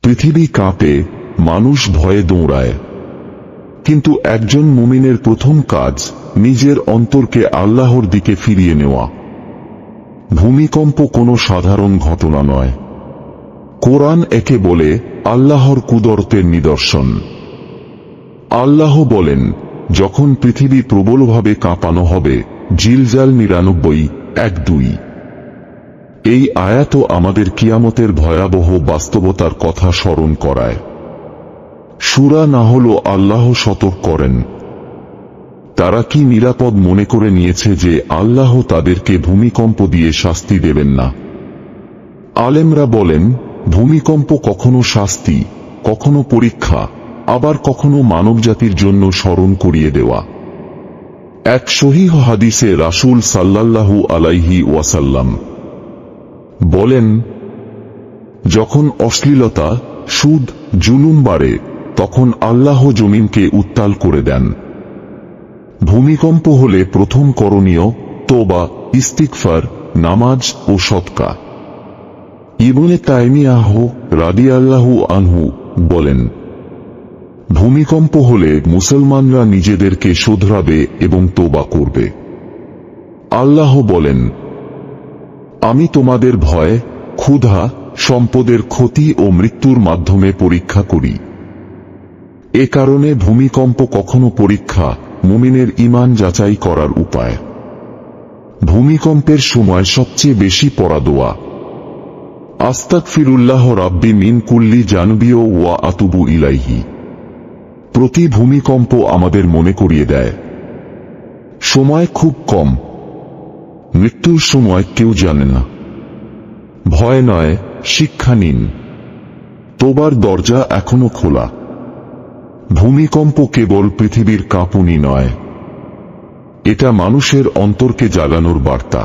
পৃথিবী কাঁপে, মানুষ ভয়ে দৌড়ায়, কিন্তু একজন মুমিনের প্রথম কাজ নিজের অন্তরকে আল্লাহর দিকে ফিরিয়ে নেওয়া। ভূমিকম্প কোনো সাধারণ ঘটনা নয়। কোরআন একে বলে আল্লাহর কুদরতের নিদর্শন। আল্লাহ বলেন, যখন পৃথিবী প্রবলভাবে কাঁপানো হবে, জিলজাল 99:1-2। এই আয়াতও আমাদের কিয়ামতের ভয়াবহ বাস্তবতার কথা স্মরণ করায়। সূরা নাহল আল্লাহ সতর্ক করেন, তারা কি নিরাপদ মনে করে নিয়েছে যে আল্লাহ তাদেরকে ভূমিকম্প দিয়ে শাস্তি দেবেন না? আলেমরা বলেন, ভূমিকম্প কখনো শাস্তি, কখনো পরীক্ষা, আবার কখনো মানবজাতির জন্য স্মরণ করিয়ে দেওয়া। এক সহিহ হাদিসে রাসূল সাল্লাল্লাহু আলাইহি ওয়াসাল্লাম বলেন, যখন অশ্লীলতা, সুদ, জুলুম বাড়ে, তখন আল্লাহ জমিনকে উত্তাল করে দেন। ভূমিকম্প হলে প্রথম করণীয় তওবা, ইস্তিগফার, নামাজ ও সদকা। ইবনে তাইমিয়াহ রাদিয়াল্লাহু আনহু বলেন, ভূমিকম্প হলে মুসলমানরা নিজেদেরকে শোধরাবে এবং তওবা করবে। আল্লাহ বলেন, আমি তোমাদের ভয়, ক্ষুধা, সম্পদের ক্ষতি ও মৃত্যুর মাধ্যমে পরীক্ষা করি। এ কারণে ভূমিকম্প কখনো পরীক্ষা, মুমিনের ঈমান যাচাই করার উপায়। ভূমিকম্পের সময় সবচেয়ে বেশি পড়া দোয়া, আস্তাগফিরুল্লাহ রাব্বি মিন কুল্লি জানবি ওয়া আতুবু ইলাইহি। প্রতি ভূমিকম্প আমাদের মনে করিয়ে দেয়, সময় খুব কম, মৃত্যুর সময় কেউ জানে না। ভয় নয়, শিক্ষা নিন। তোবার দরজা এখনো খোলা। ভূমিকম্প কেবল পৃথিবীর কাঁপুনি নয়, এটা মানুষের অন্তরকে জাগানোর বার্তা।